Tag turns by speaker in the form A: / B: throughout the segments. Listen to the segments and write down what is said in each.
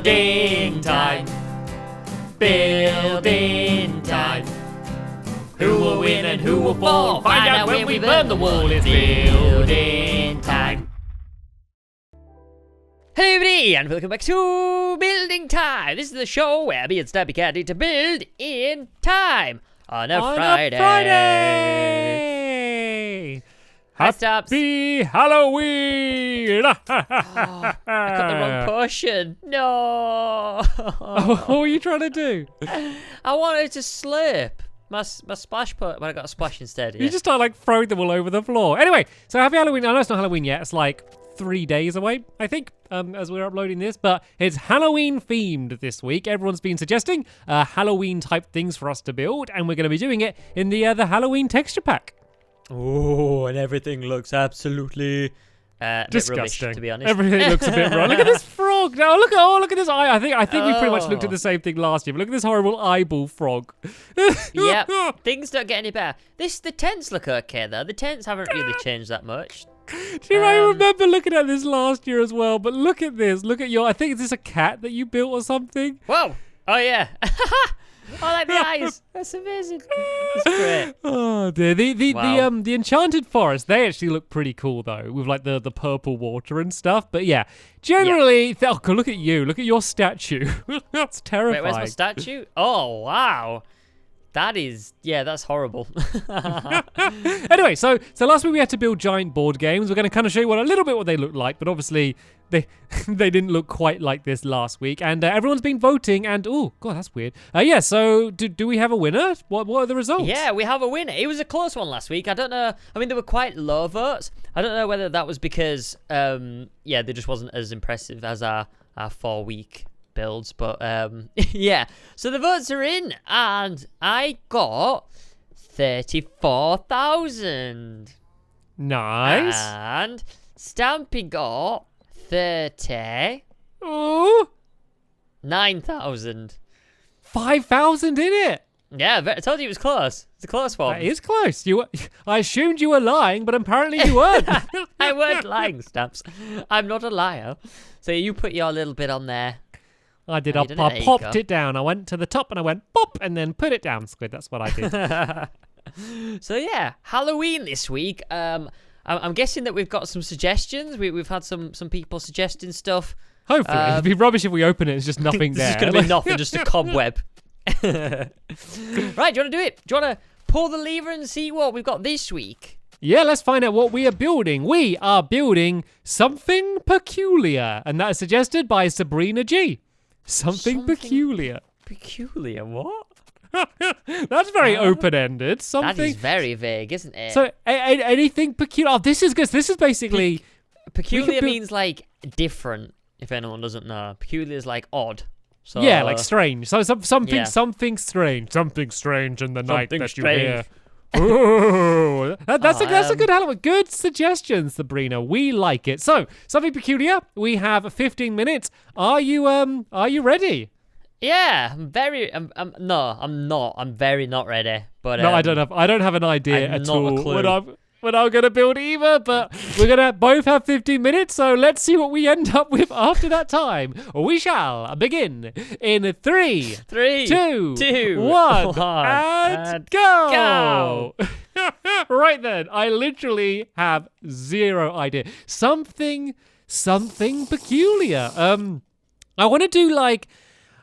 A: Building time. Building time. Who will win and who will fall? Find out when we burn the wall. It's building time.
B: Hello everybody and welcome back to Building Time. This is the show where me and Stampylonghead need to build in time on a Friday. Hi, Stamps.
C: Happy Halloween!
B: I got the wrong potion. No.
C: What were you trying to do?
B: I wanted to slurp my splash pot, but I got a splash instead.
C: You just start like throwing them all over the floor. Anyway, so happy Halloween. I know it's not Halloween yet. It's like 3 days away, I think, as we're uploading this, but it's Halloween themed this week. Everyone's been suggesting Halloween type things for us to build, and we're going to be doing it in the Halloween texture pack.
B: Oh, and everything looks absolutely
C: disgusting,
B: rubbish, to be honest.
C: Everything looks a bit wrong. Look at this frog. Now look at this eye. I think we pretty much looked at the same thing last year. But look at this horrible eyeball frog.
B: Yep, things don't get any better. The tents look okay though. The tents haven't really changed that much.
C: Do you I remember looking at this last year as well? But look at this. Look at your. I think is this a cat that you built or something?
B: Whoa! Oh yeah. I like the eyes. That's amazing. That's great.
C: Oh dear. The enchanted forest. They actually look pretty cool though, with like the purple water and stuff. But yeah, generally. Yeah. Oh, look at you. Look at your statue. That's terrifying.
B: Wait, where's my statue? Oh wow. That's horrible.
C: Anyway, so last week we had to build giant board games. We're going to kind of show you a little bit what they look like, but obviously they didn't look quite like this last week. And everyone's been voting, and oh god, that's weird. So do we have a winner? What are the results?
B: Yeah, we have a winner. It was a close one last week. I don't know. I mean, there were quite low votes. I don't know whether that was because they just wasn't as impressive as our 4-week builds, but yeah, so the votes are in and I got 34,000.
C: Nice.
B: And Stampy got 39,000.
C: 5,000 in it.
B: Yeah, I told you it was close. It's a close one.
C: That is close. I assumed you were lying, but apparently you weren't.
B: I weren't lying, Stamps. I'm not a liar. So you put your little bit on there.
C: I did. I popped it down. I went to the top and I went pop and then put it down, Squid. That's what I did.
B: So yeah, Halloween this week. I'm guessing that we've got some suggestions. We've had some people suggesting stuff.
C: Hopefully. It'd be rubbish if we open it. It's just nothing there.
B: It's just going to be nothing, just a cobweb. Right, do you want to do it? Do you want to pull the lever and see what we've got this week?
C: Yeah, let's find out what we are building. We are building something peculiar. And that is suggested by Sabrina G. Something peculiar.
B: Peculiar, what?
C: That's very open-ended. Something.
B: That is very vague, isn't it?
C: So, anything peculiar? Oh, this is good. This is basically...
B: Peculiar means, like, different, if anyone doesn't know. Peculiar is, like, odd. So,
C: yeah, like strange. So, something strange. Something strange in the night that you hear. Ooh, that's a good Halloween. Good suggestion, Sabrina. We like it. So, something peculiar. We have 15 minutes. Are you ready?
B: Yeah, I'm very. No, I'm not. I'm very not ready. But
C: no, I don't have an idea at all what I'm gonna build either. But we're gonna both have 15 minutes. So let's see what we end up with after that time. We shall begin in 3, 2, 1, and go. Right then, I literally have zero idea. Something peculiar. I want to do like.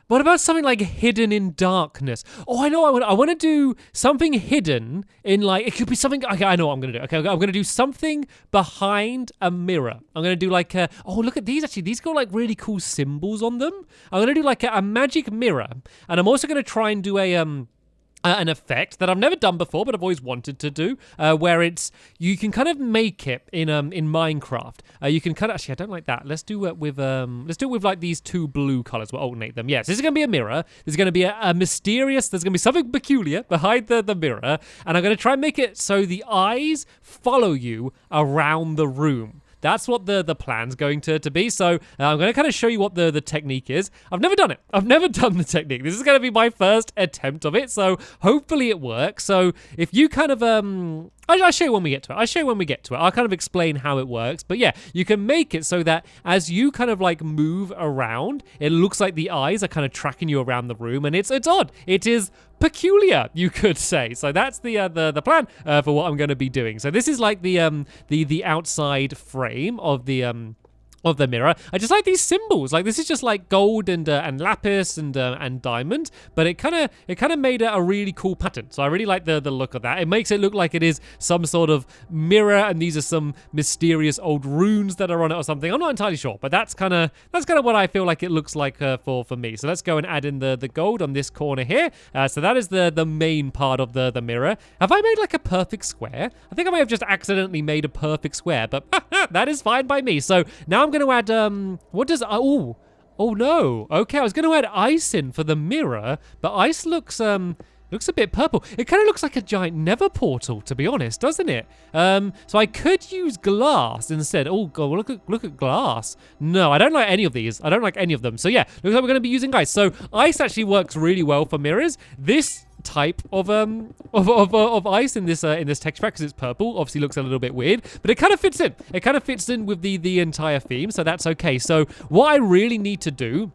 C: What about something like hidden in darkness? Oh, I know. I want to do something hidden in like, it could be something. Okay, I know what I'm going to do. Okay, I'm going to do something behind a mirror. I'm going to do like oh, look at these actually. These got like really cool symbols on them. I'm going to do like a magic mirror. And I'm also going to try and do an effect that I've never done before, but I've always wanted to do, where you can kind of make it in Minecraft. You can kind of actually I don't like that. Let's do it with like these two blue colors. We'll alternate them. Yes, this is gonna be a mirror. There's gonna be a mysterious. There's gonna be something peculiar behind the mirror, and I'm gonna try and make it so the eyes follow you around the room. that's what the plan's going to be. So I'm going to kind of show you what the technique is. I've never done it. I've never done the technique. This is going to be my first attempt of it, so hopefully it works. So if you kind of I'll show you when we get to it. I'll kind of explain how it works. But yeah, you can make it so that as you kind of like move around, it looks like the eyes are kind of tracking you around the room, and it's odd. It is peculiar, you could say. So that's the plan for what I'm going to be doing. So this is like the outside frame of the mirror. I just like these symbols. Like, this is just like gold and lapis and diamond, but it kind of made a really cool pattern. So I really like the look of that. It makes it look like it is some sort of mirror, and these are some mysterious old runes that are on it or something. I'm not entirely sure, but that's kind of what I feel like it looks like for me. So let's go and add in the gold on this corner here. So that is the main part of the mirror. Have I made like a perfect square? I think I may have just accidentally made a perfect square, but that is fine by me. So now I'm going to add, what does, oh no. Okay, I was going to add ice in for the mirror, but ice looks a bit purple. It kind of looks like a giant nether portal, to be honest, doesn't it? So I could use glass instead. Oh god, look at glass. No, I don't like any of these. I don't like any of them. So yeah, looks like we're going to be using ice. So ice actually works really well for mirrors. This type of ice in this texture pack, because it's purple, obviously looks a little bit weird, but it kind of fits in. It kind of fits in with the entire theme, so that's okay. So what I really need to do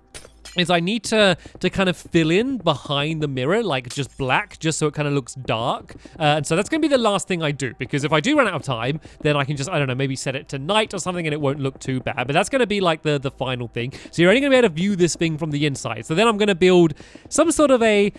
C: is I need to kind of fill in behind the mirror, like just black, just so it kind of looks dark. And so that's going to be the last thing I do, because if I do run out of time, then I can just, I don't know, maybe set it to night or something and it won't look too bad. But that's going to be like the final thing. So you're only going to be able to view this thing from the inside. So then I'm going to build some sort of a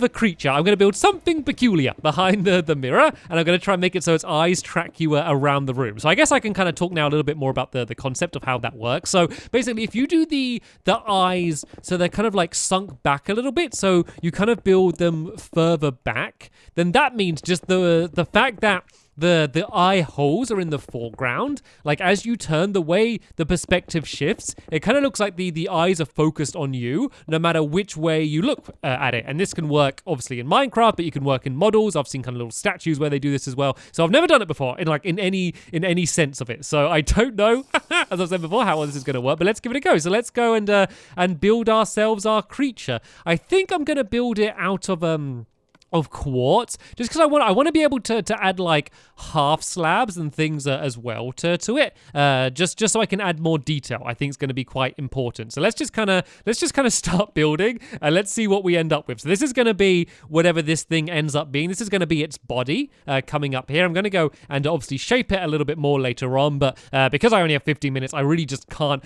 C: creature. I'm going to build something peculiar behind the mirror, and I'm going to try and make it so its eyes track you around the room. So I guess I can kind of talk now a little bit more about the concept of how that works. So basically, if you do the eyes, so they're kind of like sunk back a little bit, so you kind of build them further back, then that means just the fact that the eye holes are in the foreground. Like, as you turn, the way the perspective shifts, it kind of looks like the eyes are focused on you no matter which way you look at it. And this can work obviously in Minecraft, but you can work in models. I've seen kind of little statues where they do this as well. So I've never done it before in any sense of it. So I don't know, as I've said before, how this is going to work, but let's give it a go. So let's go and build ourselves our creature. I think I'm going to build it out of quartz, just because I want to be able to add like half slabs and things as well to it, just so I can add more detail. I think it's going to be quite important. So let's just kind of start building, and let's see what we end up with. So this is going to be whatever this thing ends up being. This is going to be its body coming up here. I'm going to go and obviously shape it a little bit more later on, but because I only have 15 minutes, I really just can't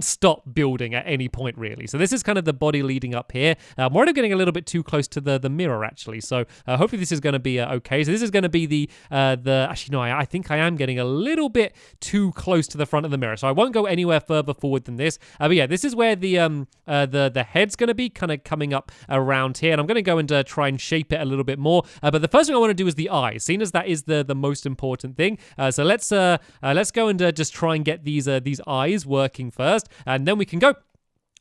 C: stop building at any point really. So this is kind of the body leading up here. I'm already getting a little bit too close to the mirror actually. So hopefully this is going to be okay. So this is going to be actually no, I think I am getting a little bit too close to the front of the mirror. So I won't go anywhere further forward than this. But yeah, this is where the head's going to be kind of coming up around here. And I'm going to go and try and shape it a little bit more. But the first thing I want to do is the eyes, seeing as that is the most important thing. So let's go and just try and get these eyes working first, and then we can go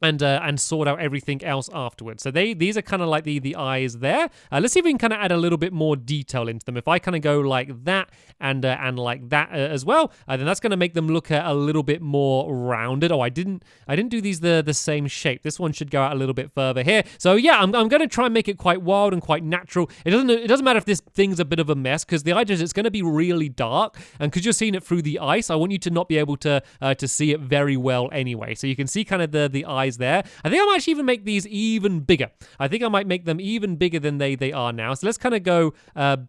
C: and sort out everything else afterwards. So these are kind of like the eyes there. Let's see if we can kind of add a little bit more detail into them. If I kind of go like that and like that as well, then that's going to make them look a little bit more rounded. Oh, I didn't do these the same shape. This one should go out a little bit further here. So yeah, I'm going to try and make it quite wild and quite natural. It doesn't matter if this thing's a bit of a mess, because the idea is it's going to be really dark, and because you're seeing it through the ice, I want you to not be able to see it very well anyway. So you can see kind of the eyes there. I think I might actually even make these even bigger. I think I might make them even bigger than they are now. So let's kind of go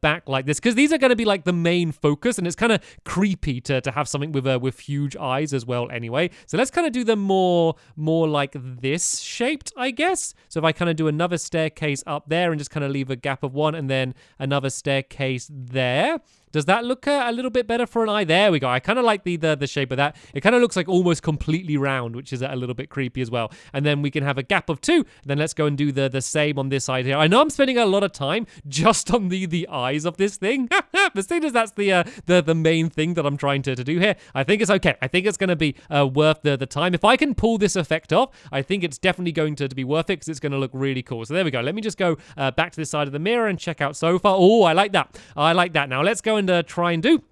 C: back like this, because these are going to be like the main focus, and it's kind of creepy to have something with huge eyes as well anyway. So let's kind of do them more like this shaped, I guess. So if I kind of do another staircase up there and just kind of leave a gap of one, and then another staircase there. Does that look a little bit better for an eye? There we go. I kind of like the shape of that. It kind of looks like almost completely round, which is a little bit creepy as well. And then we can have a gap of 2. Then let's go and do the same on this side here. I know I'm spending a lot of time just on the eyes of this thing, but seeing as that's the main thing that I'm trying to do here, I think it's okay. I think it's going to be worth the time. If I can pull this effect off, I think it's definitely going to be worth it, because it's going to look really cool. So there we go. Let me just go back to this side of the mirror and check out so far. Oh, I like that. I like that. Now let's go and try and do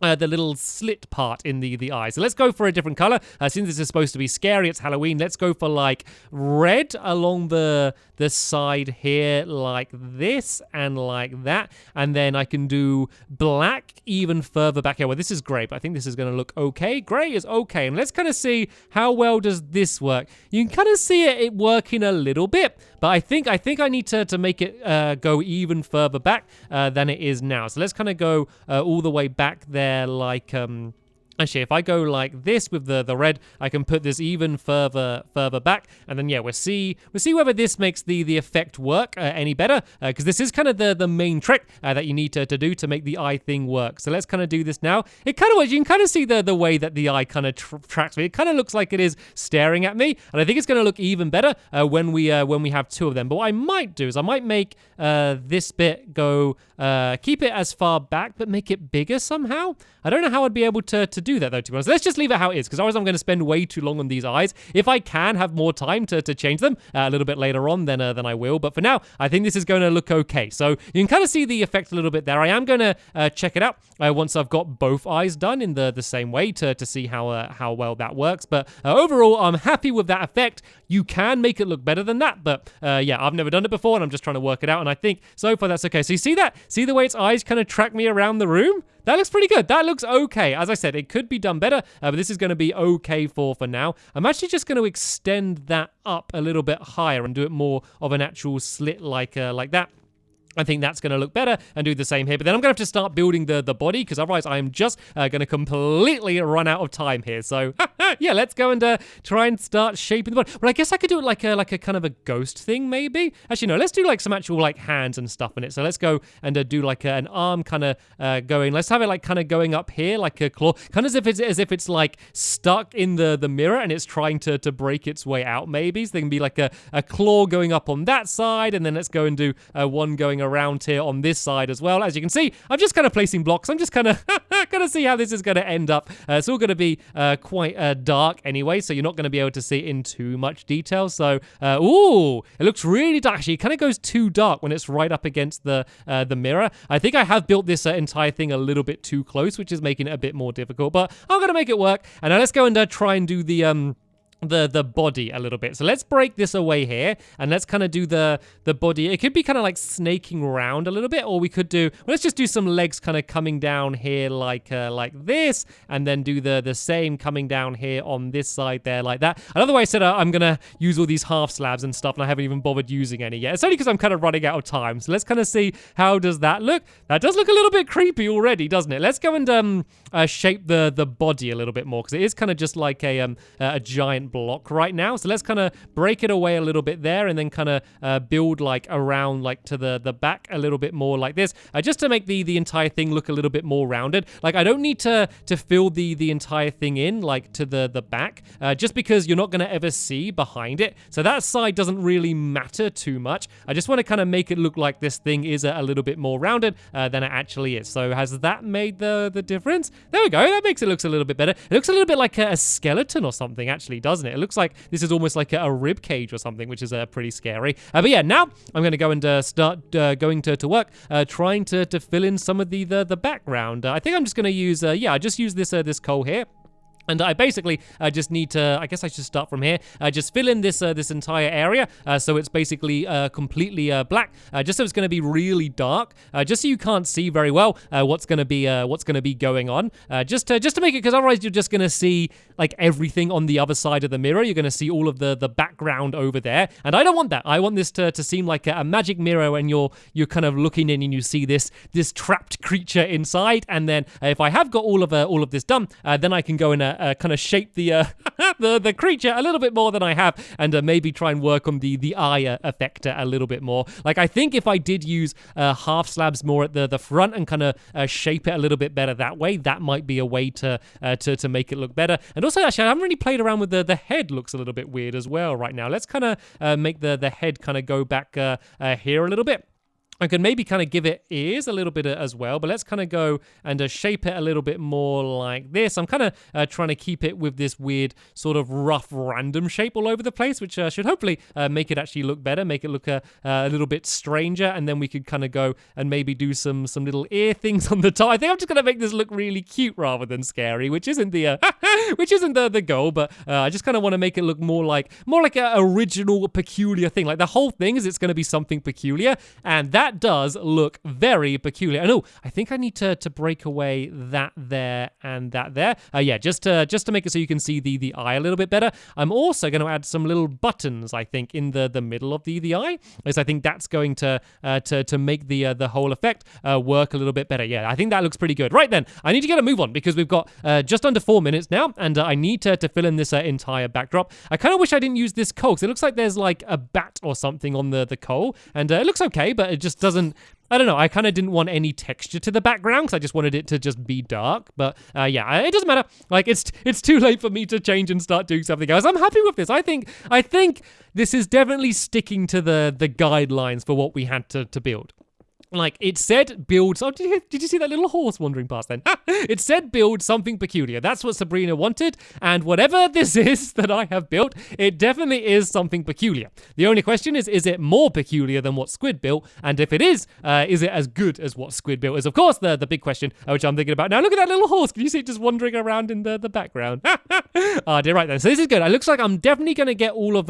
C: the little slit part in the eye. So let's go for a different color. Since this is supposed to be scary, it's Halloween, let's go for like red along the side here like this and like that. And then I can do black even further back here. Well, this is gray, but I think this is going to look okay. Gray is okay. And let's kind of see how well does this work. You can kind of see it working a little bit, but I think I need to make it go even further back than it is now. So let's kind of go all the way back there. Like actually, if I go like this with the red, I can put this even further back, and then yeah, we'll see whether this makes the effect work any better, because this is kind of the main trick that you need to do to make the eye thing work. So let's kind of do this now. It kind of works. You can kind of see the way that the eye kind of tracks me. It kind of looks like it is staring at me, and I think it's going to look even better when we have two of them. But what I might do is I might make this bit go keep it as far back, but make it bigger somehow. I don't know how I'd be able to do that though, to be honest. Let's just leave it how it is, because otherwise I'm going to spend way too long on these eyes. If I can have more time to change them a little bit later on, then I will. But for now, I think this is going to look okay. So you can kind of see the effect a little bit there. I am going to check it out once I've got both eyes done in the same way to see how well that works. But overall, I'm happy with that effect. You can make it look better than that, but yeah, I've never done it before, and I'm just trying to work it out, and I think so far that's okay. So you see that? See the way its eyes kind of track me around the room? That looks pretty good. That looks okay. As I said, it could be done better, but this is going to be okay for now. I'm actually just going to extend that up a little bit higher and do it more of an actual slit like that. I think that's going to look better, and do the same here. But then I'm going to have to start building the body, because otherwise I am just going to completely run out of time here. So yeah, let's go and try and start shaping the body. Well, I guess I could do it like a kind of a ghost thing, maybe. Actually, no, let's do like some actual like hands and stuff in it. So let's go and do like an arm kind of going. Let's have it like kind of going up here like a claw, kind of as if it's like stuck in the mirror and it's trying to break its way out, maybe. So there can be like a claw going up on that side, and then let's go and do one going around here on this side as well. As you can see, I'm just kind of placing blocks. I'm just kind of gonna see how this is going to end up. It's all going to be quite dark anyway, so you're not going to be able to see it in too much detail. So ooh, it looks really dark. Actually, it kind of goes too dark when it's right up against the mirror. I think I have built this entire thing a little bit too close, which is making it a bit more difficult, but I'm going to make it work. And now let's go and try and do the body a little bit. So let's break this away here, and let's kind of do the body. It could be kind of like snaking around a little bit, or we could do, well, let's just do some legs kind of coming down here like this, and then do the same coming down here on this side there like that. Another way I said I'm gonna use all these half slabs and stuff, and I haven't even bothered using any yet. It's only because I'm kind of running out of time. So let's kind of see, how does that look? That does look a little bit creepy already, doesn't it? Let's go and shape the body a little bit more, because it is kind of just like a giant block right now. So let's kind of break it away a little bit there, and then kind of build like around like to the back a little bit more like this, just to make the entire thing look a little bit more rounded. Like, I don't need to fill the entire thing in like to the back, just because you're not going to ever see behind it. So that side doesn't really matter too much. I just want to kind of make it look like this thing is a little bit more rounded than it actually is. So has that made the difference? There we go. That makes it looks a little bit better. It looks a little bit like a skeleton or something, actually, doesn't it? It looks like this is almost like a rib cage or something, which is pretty scary. But yeah, now I'm going to go and start going to work, trying to fill in some of the background. I think I'm just going to use, I just use this coal here. And I basically just need to, I guess I should start from here, just fill in this entire area, so it's basically completely black, just so it's going to be really dark, just so you can't see very well what's going to be going on, just to make it, because otherwise you're just going to see like everything on the other side of the mirror. You're going to see all of the background over there, and I don't want that. I want this to seem like a magic mirror, and you're kind of looking in and you see this trapped creature inside. And then if I have got all of this done, then I can go and kind of shape the creature a little bit more than I have, and maybe try and work on the eye effect a little bit more. Like, I think if I did use half slabs more at the front and kind of shape it a little bit better that way, that might be a way to make it look better. And also, actually, I haven't really played around with the head. Looks a little bit weird as well right now. Let's kind of make the head kind of go back here a little bit. I could maybe kind of give it ears a little bit as well, but let's kind of go and shape it a little bit more like this. I'm kind of trying to keep it with this weird sort of rough random shape all over the place, which should hopefully make it actually look better, make it look a little bit stranger, and then we could kind of go and maybe do some little ear things on the top. I think I'm just going to make this look really cute rather than scary, which isn't the the goal, but I just kind of want to make it look more like an original, peculiar thing. Like the whole thing is it's going to be something peculiar, and that does look very peculiar. And I think I need to break away that there and that there. Yeah, just to make it so you can see the eye a little bit better. I'm also going to add some little buttons, I think, in the middle of the eye, because I think that's going to make the whole effect work a little bit better. Yeah, I think that looks pretty good. Right then, I need to get a move on because we've got just under 4 minutes now, and I need to fill in this entire backdrop. I kind of wish I didn't use this coal because it looks like there's like a bat or something on the coal, and it looks okay, but it just doesn't. I don't know. I kind of didn't want any texture to the background because I just wanted it to just be dark. But yeah, it doesn't matter. Like it's too late for me to change and start doing something else. I'm happy with this. I think this is definitely sticking to the guidelines for what we had to build. Like, it said build... Oh, did you see that little horse wandering past then? It said build something peculiar. That's what Sabrina wanted. And whatever this is that I have built, it definitely is something peculiar. The only question is it more peculiar than what Squid built? And if it is it as good as what Squid built? Is, of course, the big question, which I'm thinking about now. Look at that little horse. Can you see it just wandering around in the background? Oh, dear, right then. So this is good. It looks like I'm definitely going to get all of...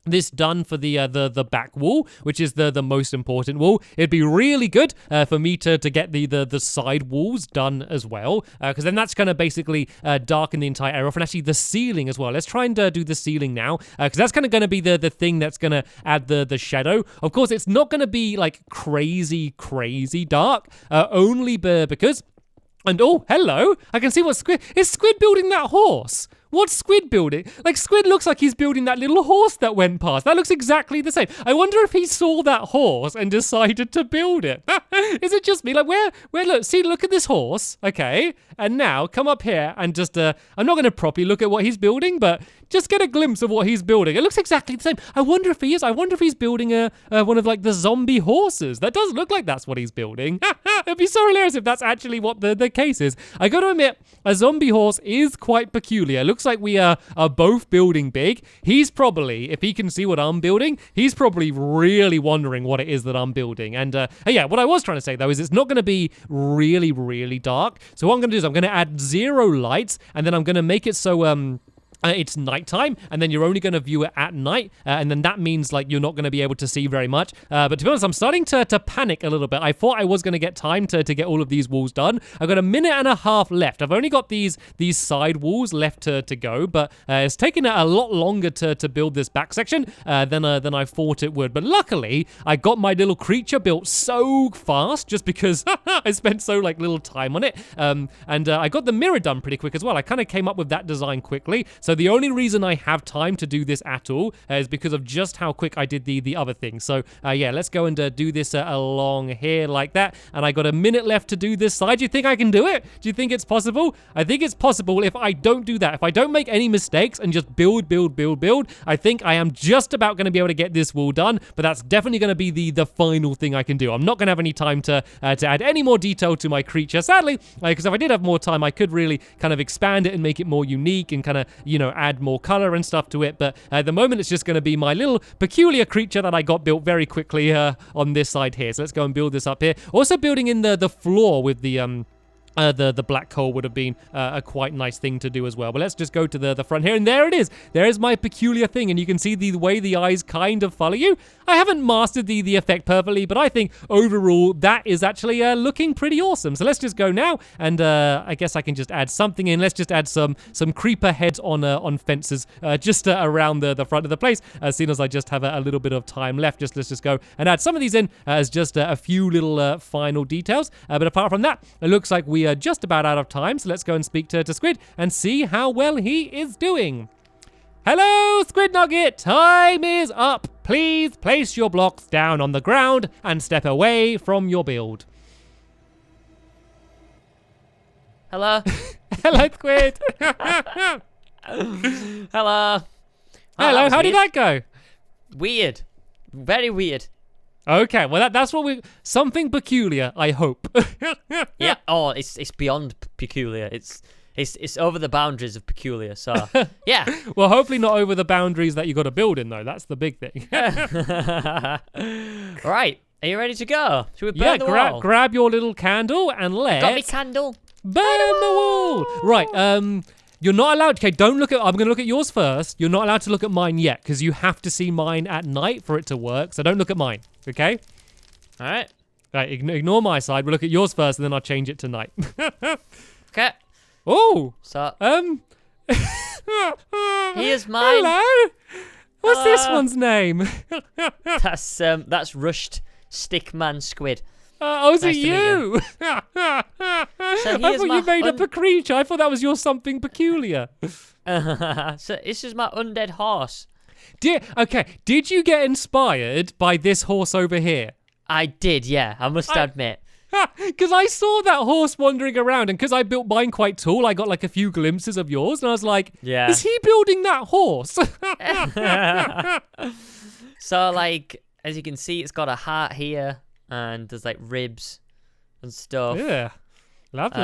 C: this done for the back wall, which is the most important wall. It'd be really good for me to get the side walls done as well, because then that's going to basically darken the entire area off, and actually the ceiling as well. Let's try and do the ceiling now, because that's kind of going to be the thing that's going to add the shadow. Of course, it's not going to be like crazy dark, only because... And oh, hello! I can see what Squid... Is Squid building that horse? What's Squid building? Like, Squid looks like he's building that little horse that went past. That looks exactly the same. I wonder if he saw that horse and decided to build it. Is it just me? Like, where, look at this horse, okay? And now, come up here and just, I'm not going to properly look at what he's building, but just get a glimpse of what he's building. It looks exactly the same. I wonder if he is. I wonder if he's building one of, like, the zombie horses. That does look like that's what he's building. It'd be so hilarious if that's actually what the case is. I got to admit, a zombie horse is quite peculiar. It looks like we are both building big. He's probably, if he can see what I'm building, he's probably really wondering what it is that I'm building. And yeah, what I was trying to say though is it's not going to be really dark. So what I'm going to do is I'm going to add 0 lights, and then I'm going to make it so it's nighttime, and then you're only going to view it at night, and then that means like you're not going to be able to see very much. But to be honest, I'm starting to panic a little bit. I thought I was going to get time to get all of these walls done. I've got 1.5 minutes left. I've only got these side walls left to go, but it's taken a lot longer to build this back section than I thought it would. But luckily, I got my little creature built so fast just because I spent so like little time on it. And I got the mirror done pretty quick as well. I kind of came up with that design quickly. So the only reason I have time to do this at all is because of just how quick I did the other thing. So yeah, let's go and do this along here like that. And I got 1 minute left to do this side. Do you think I can do it? Do you think it's possible? I think it's possible if I don't do that. If I don't make any mistakes and just build. I think I am just about going to be able to get this wall done. But that's definitely going to be the final thing I can do. I'm not going to have any time to add any more detail to my creature, sadly, because if I did have more time, I could really kind of expand it and make it more unique and kind of, add more color and stuff to it. But at the moment, it's just going to be my little peculiar creature that I got built very quickly on this side here. So let's go and build this up here. Also building in the floor with the black coal would have been a quite nice thing to do as well. But let's just go to the front here, and there it is. There is my peculiar thing, and you can see the way the eyes kind of follow you. I haven't mastered the effect perfectly, but I think overall that is actually looking pretty awesome. So let's just go now, and I guess I can just add something in. Let's just add some creeper heads on fences just around the front of the place. As soon as I just have a little bit of time left, let's just go and add some of these in as just a few little final details. But apart from that, it looks like we are just about out of time, so let's go and speak to Squid and see how well he is doing. Hello, Squid Nugget! Time is up! Please place your blocks down on the ground and step away from your build.
B: Hello?
C: Hello, Squid!
B: Hello.
C: Hello, how did that go?
B: Weird. Very weird.
C: Okay, well that's what something peculiar, I hope.
B: Yeah. Oh, it's beyond peculiar. It's over the boundaries of peculiar. So yeah.
C: Well, hopefully not over the boundaries that you got to build in, though. That's the big thing.
B: Right. Are you ready to go? Should we burn the wall?
C: Grab your little candle and let's
B: Got me candle.
C: burn the wall. Right. You're not allowed. Okay, don't look at. I'm gonna look at yours first. You're not allowed to look at mine yet because you have to see mine at night for it to work. So don't look at mine. Okay.
B: All right.
C: Right. Ignore my side. We'll look at yours first, and then I'll change it to night.
B: Okay.
C: Oh.
B: So
C: Here's
B: mine.
C: Hello. What's this one's name?
B: That's Rushed Stickman Squid.
C: Oh, is
B: Nice
C: it
B: to meet
C: you? I thought you made up a creature. I thought that was your something peculiar.
B: So this is my undead horse.
C: Did you get inspired by this horse over here?
B: I did, yeah. I must admit.
C: Because I saw that horse wandering around, and because I built mine quite tall, I got like a few glimpses of yours, and I was like,
B: yeah.
C: Is he building that horse?
B: So, like, as you can see, it's got a heart here, and there's like ribs and stuff.
C: Yeah, lovely.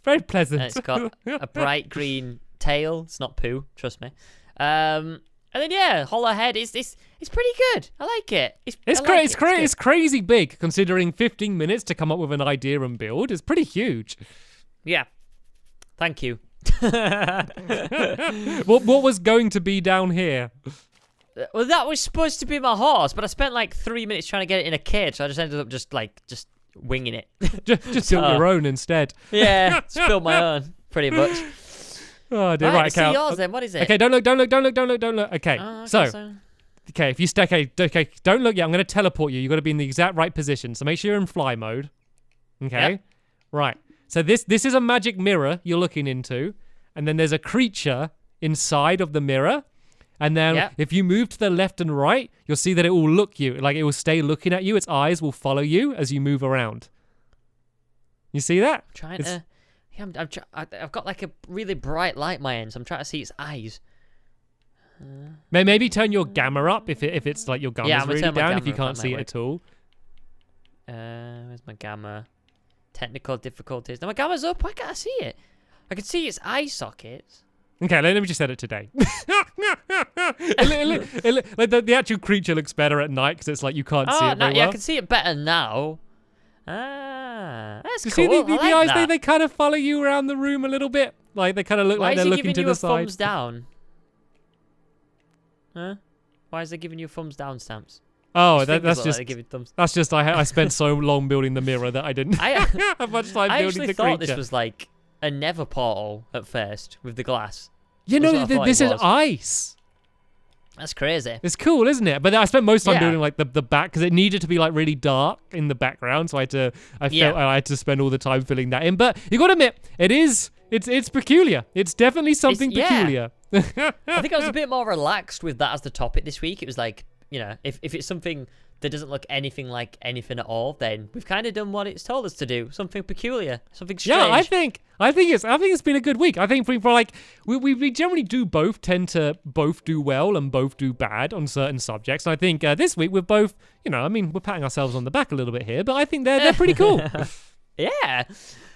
C: Very pleasant.
B: And it's got a bright green tail. It's not poo, trust me. And then yeah, hollow head. It's pretty good. I like it.
C: It's crazy big considering 15 minutes to come up with an idea and build. It's pretty huge.
B: Yeah. Thank you.
C: What was going to be down here?
B: Well, that was supposed to be my horse, but I spent like 3 minutes trying to get it in a cage, so I just ended up just winging it.
C: just build your own instead.
B: Yeah, just build my own, pretty much.
C: Oh dear, right,
B: see yours then. What is it?
C: Okay, don't look. Okay, okay, if you stay, okay, don't look yet. I'm going to teleport you. You've got to be in the exact right position. So make sure you're in fly mode. Okay,
B: yep.
C: Right. So this is a magic mirror you're looking into, and then there's a creature inside of the mirror. And then if you move to the left and right, you'll see that it will look you. Like it will stay looking at you. Its eyes will follow you as you move around. You see that?
B: I've got like a really bright light in my end, so I'm trying to see its eyes.
C: Maybe turn your gamma up if it's like your gamma's really down if you can't see it at all.
B: Where's my gamma? Technical difficulties. No, my gamma's up. Why can't I see it? I can see its eye sockets.
C: Okay, let me just set it today. Like the actual creature looks better at night because it's like you can't see it very well.
B: Yeah, I can see it better now. That's
C: you
B: cool.
C: See the eyes?
B: That.
C: They kind of follow you around the room a little bit. Like they kind of look like they're looking to the side.
B: Why is it giving you a thumbs down? Huh? Why is it giving you thumbs down stamps?
C: Oh, that's just
B: like
C: that's just I spent so long building the mirror that I didn't have much time building the creature.
B: I actually thought this was like a nether portal at first with the glass.
C: You know, this is ice.
B: That's crazy.
C: It's cool, isn't it? But I spent most time building like the back because it needed to be like really dark in the background, so I had to spend all the time filling that in. But you got to admit, it's peculiar. It's definitely something peculiar.
B: I think I was a bit more relaxed with that as the topic this week. It was like, you know, if it's something that doesn't look anything like anything at all, then we've kind of done what it's told us to do. Something peculiar, something strange.
C: Yeah, I think it's been a good week. I think for like we generally tend to both do well and both do bad on certain subjects. And I think this week we're both, you know, I mean, we're patting ourselves on the back a little bit here, but I think they're pretty cool.
B: Yeah.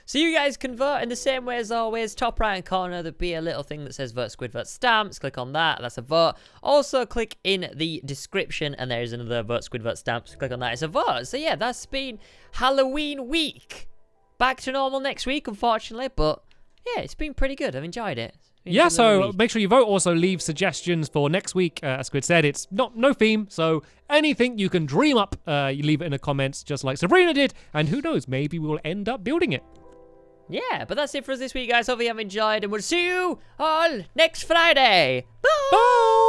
B: So you guys can vote in the same way as always. Top right hand corner, there'll be a little thing that says Vote Squid, Vote Stamps. Click on that. That's a vote. Also, click in the description, and there is another Vote Squid, Vote Stamps. Click on that. It's a vote. So yeah, that's been Halloween week. Back to normal next week, unfortunately, but yeah, it's been pretty good. I've enjoyed it.
C: Yeah, so make sure you vote. Also, leave suggestions for next week. As Squid said, it's no theme, so anything you can dream up, you leave it in the comments, just like Sabrina did, and who knows, maybe we'll end up building it.
B: Yeah, but that's it for us this week, guys. Hope you have enjoyed, and we'll see you all next Friday. Bye!
C: Bye!